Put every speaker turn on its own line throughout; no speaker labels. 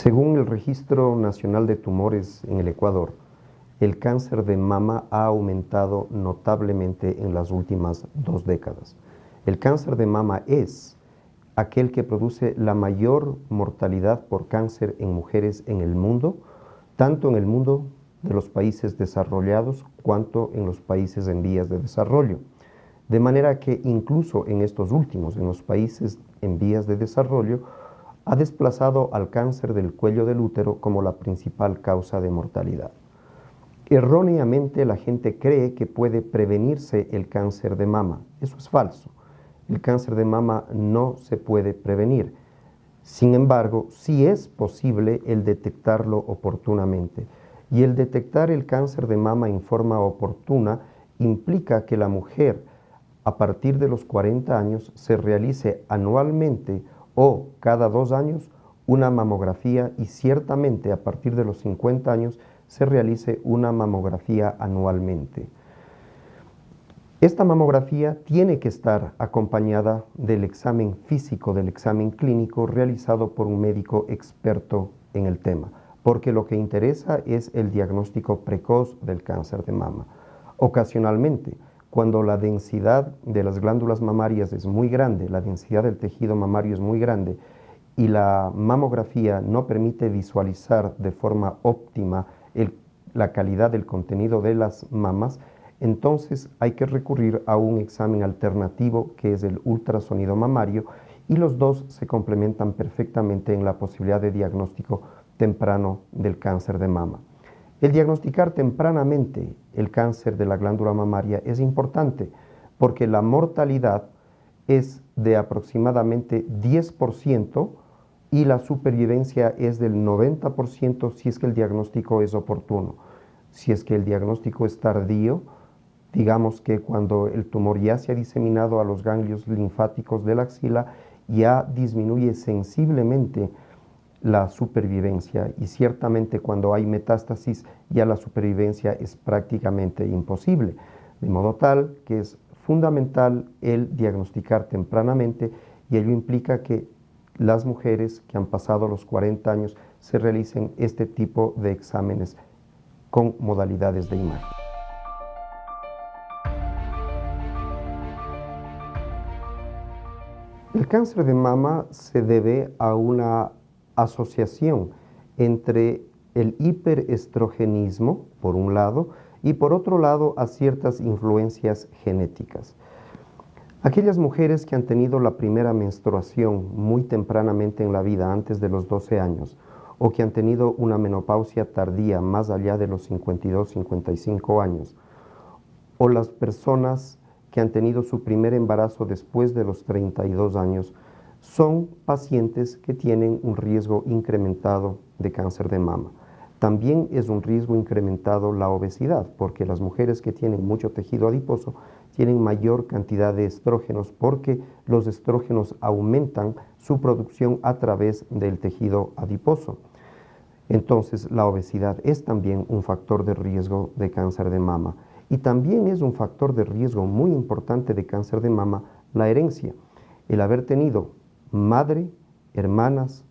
Según el Registro Nacional de Tumores en el Ecuador, el cáncer de mama ha aumentado notablemente en las últimas 2 décadas. El cáncer de mama es aquel que produce la mayor mortalidad por cáncer en mujeres en el mundo, tanto en el mundo de los países desarrollados cuanto en los países en vías de desarrollo. De manera que incluso en estos últimos, en los países en vías de desarrollo, ha desplazado al cáncer del cuello del útero como la principal causa de mortalidad. Erróneamente la gente cree que puede prevenirse el cáncer de mama. Eso es falso. El cáncer de mama no se puede prevenir. Sin embargo, sí es posible el detectarlo oportunamente. Y el detectar el cáncer de mama en forma oportuna implica que la mujer, a partir de los 40 años, se realice anualmente o cada 2 años una mamografía y ciertamente a partir de los 50 años se realice una mamografía anualmente. Esta mamografía tiene que estar acompañada del examen físico, del examen clínico realizado por un médico experto en el tema, porque lo que interesa es el diagnóstico precoz del cáncer de mama. Ocasionalmente, cuando la densidad de las glándulas mamarias es muy grande, la densidad del tejido mamario es muy grande y la mamografía no permite visualizar de forma óptima la calidad del contenido de las mamas, entonces hay que recurrir a un examen alternativo que es el ultrasonido mamario y los dos se complementan perfectamente en la posibilidad de diagnóstico temprano del cáncer de mama. El diagnosticar tempranamente el cáncer de la glándula mamaria es importante porque la mortalidad es de aproximadamente 10% y la supervivencia es del 90% si es que el diagnóstico es oportuno. Si es que el diagnóstico es tardío, digamos que cuando el tumor ya se ha diseminado a los ganglios linfáticos de la axila, ya disminuye sensiblemente la supervivencia y ciertamente cuando hay metástasis ya la supervivencia es prácticamente imposible. De modo tal que es fundamental el diagnosticar tempranamente y ello implica que las mujeres que han pasado los 40 años se realicen este tipo de exámenes con modalidades de imagen. El cáncer de mama se debe a una asociación entre el hiperestrogenismo, por un lado, y por otro lado a ciertas influencias genéticas. Aquellas mujeres que han tenido la primera menstruación muy tempranamente en la vida, antes de los 12 años, o que han tenido una menopausia tardía más allá de los 52-55 años, o las personas que han tenido su primer embarazo después de los 32 años, son pacientes que tienen un riesgo incrementado de cáncer de mama. También es un riesgo incrementado la obesidad, porque las mujeres que tienen mucho tejido adiposo tienen mayor cantidad de estrógenos, porque los estrógenos aumentan su producción a través del tejido adiposo. Entonces, la obesidad es también un factor de riesgo de cáncer de mama. Y también es un factor de riesgo muy importante de cáncer de mama la herencia. El haber tenido madre, hermanas,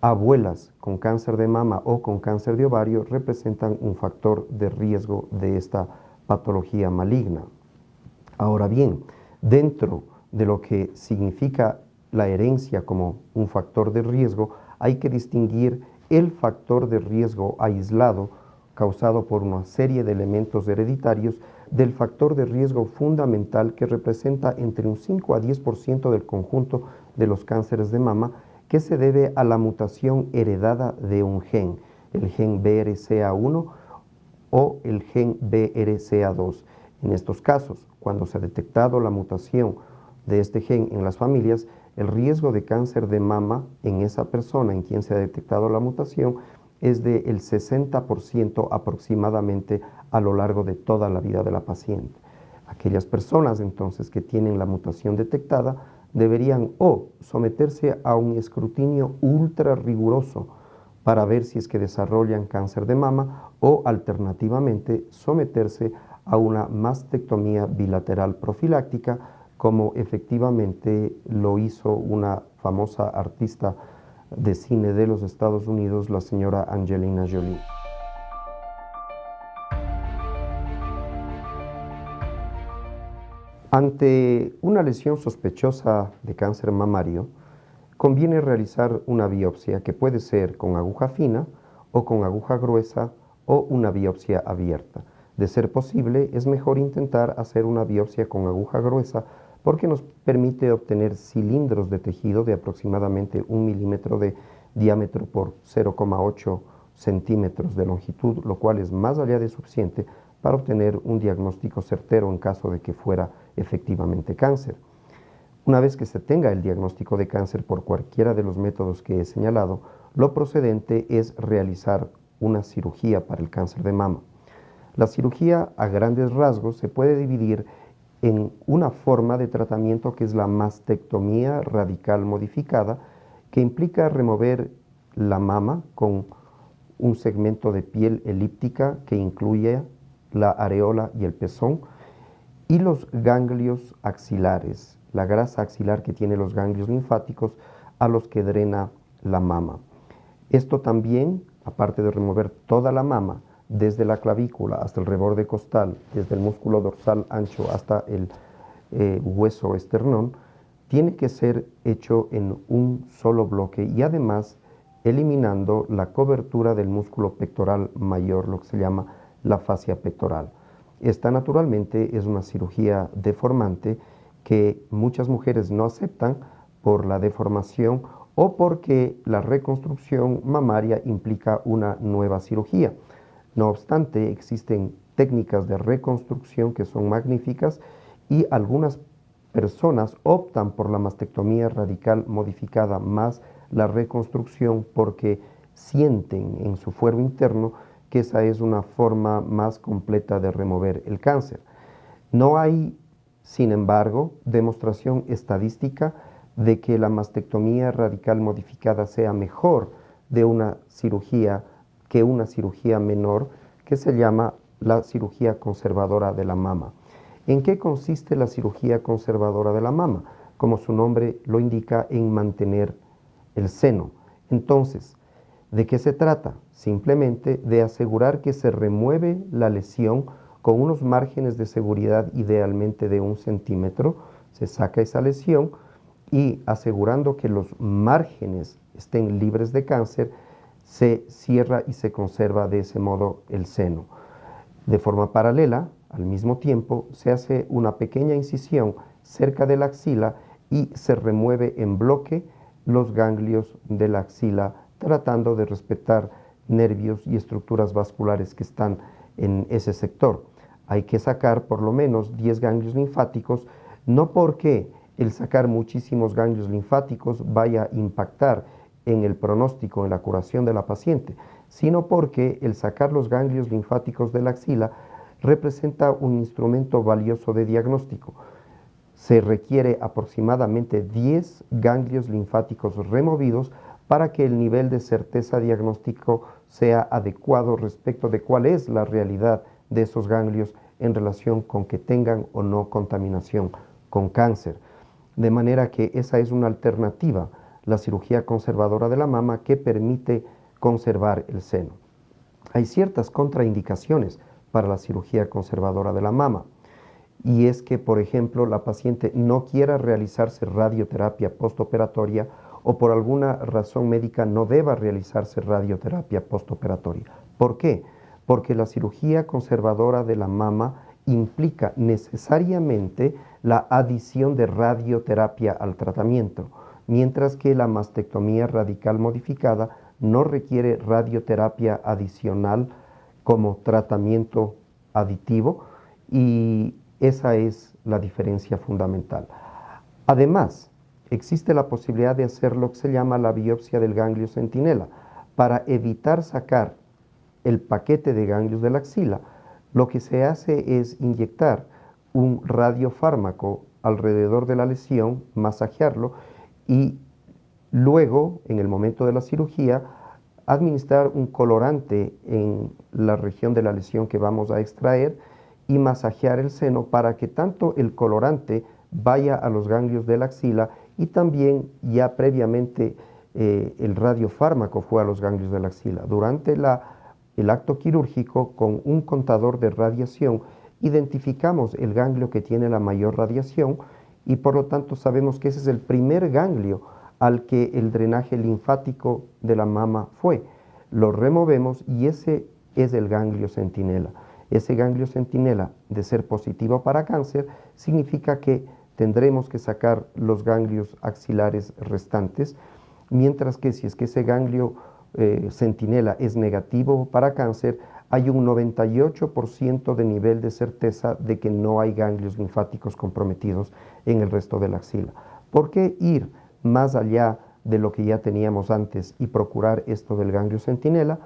abuelas con cáncer de mama o con cáncer de ovario representan un factor de riesgo de esta patología maligna. Ahora bien, dentro de lo que significa la herencia como un factor de riesgo, hay que distinguir el factor de riesgo aislado causado por una serie de elementos hereditarios del factor de riesgo fundamental que representa entre un 5 a 10% del conjunto de los cánceres de mama, que se debe a la mutación heredada de un gen, el gen BRCA1 o el gen BRCA2. En estos casos, cuando se ha detectado la mutación de este gen en las familias, el riesgo de cáncer de mama en esa persona en quien se ha detectado la mutación es del 60% aproximadamente a lo largo de toda la vida de la paciente. Aquellas personas entonces que tienen la mutación detectada deberían o someterse a un escrutinio ultra riguroso para ver si es que desarrollan cáncer de mama o alternativamente someterse a una mastectomía bilateral profiláctica, como efectivamente lo hizo una famosa artista de cine de los Estados Unidos, la señora Angelina Jolie. Ante una lesión sospechosa de cáncer mamario, conviene realizar una biopsia que puede ser con aguja fina o con aguja gruesa o una biopsia abierta. De ser posible, es mejor intentar hacer una biopsia con aguja gruesa porque nos permite obtener cilindros de tejido de aproximadamente 1 milímetro de diámetro por 0,8 centímetros de longitud, lo cual es más allá de suficiente para obtener un diagnóstico certero en caso de que fuera efectivamente cáncer. Una vez que se tenga el diagnóstico de cáncer por cualquiera de los métodos que he señalado, lo procedente es realizar una cirugía para el cáncer de mama. La cirugía, a grandes rasgos, se puede dividir en una forma de tratamiento que es la mastectomía radical modificada, que implica remover la mama con un segmento de piel elíptica que incluye la areola y el pezón, y los ganglios axilares, la grasa axilar que tiene los ganglios linfáticos a los que drena la mama. Esto también, aparte de remover toda la mama, desde la clavícula hasta el reborde costal, desde el músculo dorsal ancho hasta el hueso esternón, tiene que ser hecho en un solo bloque y además eliminando la cobertura del músculo pectoral mayor, lo que se llama la fascia pectoral. Esta naturalmente es una cirugía deformante que muchas mujeres no aceptan por la deformación o porque la reconstrucción mamaria implica una nueva cirugía. No obstante, existen técnicas de reconstrucción que son magníficas y algunas personas optan por la mastectomía radical modificada más la reconstrucción porque sienten en su fuero interno que esa es una forma más completa de remover el cáncer. No hay, sin embargo, demostración estadística de que la mastectomía radical modificada sea mejor de una cirugía que una cirugía menor que se llama la cirugía conservadora de la mama. ¿En qué consiste la cirugía conservadora de la mama? Como su nombre lo indica, en mantener el seno. Entonces, ¿de qué se trata? Simplemente de asegurar que se remueve la lesión con unos márgenes de seguridad idealmente de 1 centímetro, se saca esa lesión y asegurando que los márgenes estén libres de cáncer, se cierra y se conserva de ese modo el seno. De forma paralela, al mismo tiempo, se hace una pequeña incisión cerca de la axila y se remueve en bloque los ganglios de la axila, tratando de respetar nervios y estructuras vasculares que están en ese sector. Hay que sacar por lo menos 10 ganglios linfáticos, no porque el sacar muchísimos ganglios linfáticos vaya a impactar en el pronóstico, en la curación de la paciente, sino porque el sacar los ganglios linfáticos de la axila representa un instrumento valioso de diagnóstico. Se requiere aproximadamente 10 ganglios linfáticos removidos para que el nivel de certeza diagnóstico sea adecuado respecto de cuál es la realidad de esos ganglios en relación con que tengan o no contaminación con cáncer. De manera que esa es una alternativa, la cirugía conservadora de la mama, que permite conservar el seno. Hay ciertas contraindicaciones para la cirugía conservadora de la mama, y es que, por ejemplo, la paciente no quiera realizarse radioterapia postoperatoria o por alguna razón médica no deba realizarse radioterapia postoperatoria. ¿Por qué? Porque la cirugía conservadora de la mama implica necesariamente la adición de radioterapia al tratamiento, mientras que la mastectomía radical modificada no requiere radioterapia adicional como tratamiento aditivo, y esa es la diferencia fundamental. Además, existe la posibilidad de hacer lo que se llama la biopsia del ganglio centinela. Para evitar sacar el paquete de ganglios de la axila, lo que se hace es inyectar un radiofármaco alrededor de la lesión, masajearlo y luego, en el momento de la cirugía, administrar un colorante en la región de la lesión que vamos a extraer y masajear el seno para que tanto el colorante vaya a los ganglios de la axila y también ya previamente el radiofármaco fue a los ganglios de la axila. Durante el acto quirúrgico, con un contador de radiación, identificamos el ganglio que tiene la mayor radiación y por lo tanto sabemos que ese es el primer ganglio al que el drenaje linfático de la mama fue. Lo removemos y ese es el ganglio centinela. Ese ganglio centinela, de ser positivo para cáncer, significa que tendremos que sacar los ganglios axilares restantes, mientras que si es que ese ganglio centinela es negativo para cáncer, hay un 98% de nivel de certeza de que no hay ganglios linfáticos comprometidos en el resto de la axila. ¿Por qué ir más allá de lo que ya teníamos antes y procurar esto del ganglio centinela?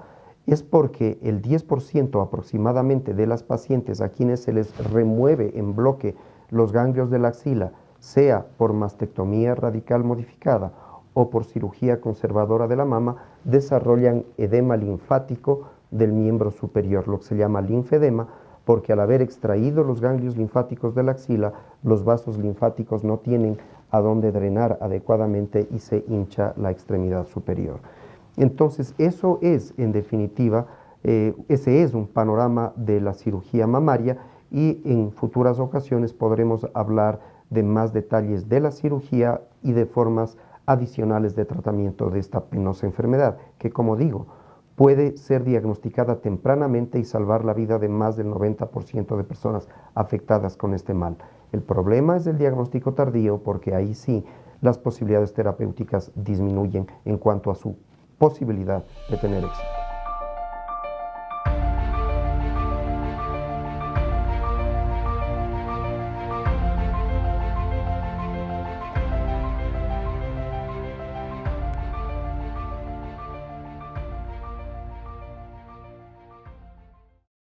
Es porque el 10% aproximadamente de las pacientes a quienes se les remueve en bloque los ganglios de la axila, sea por mastectomía radical modificada o por cirugía conservadora de la mama, desarrollan edema linfático del miembro superior, lo que se llama linfedema, porque al haber extraído los ganglios linfáticos de la axila, los vasos linfáticos no tienen a dónde drenar adecuadamente y se hincha la extremidad superior. Entonces, eso es, en definitiva, ese es un panorama de la cirugía mamaria y en futuras ocasiones podremos hablar de más detalles de la cirugía y de formas adicionales de tratamiento de esta penosa enfermedad, que como digo, puede ser diagnosticada tempranamente y salvar la vida de más del 90% de personas afectadas con este mal. El problema es el diagnóstico tardío, porque ahí sí las posibilidades terapéuticas disminuyen en cuanto a su posibilidad de tener éxito.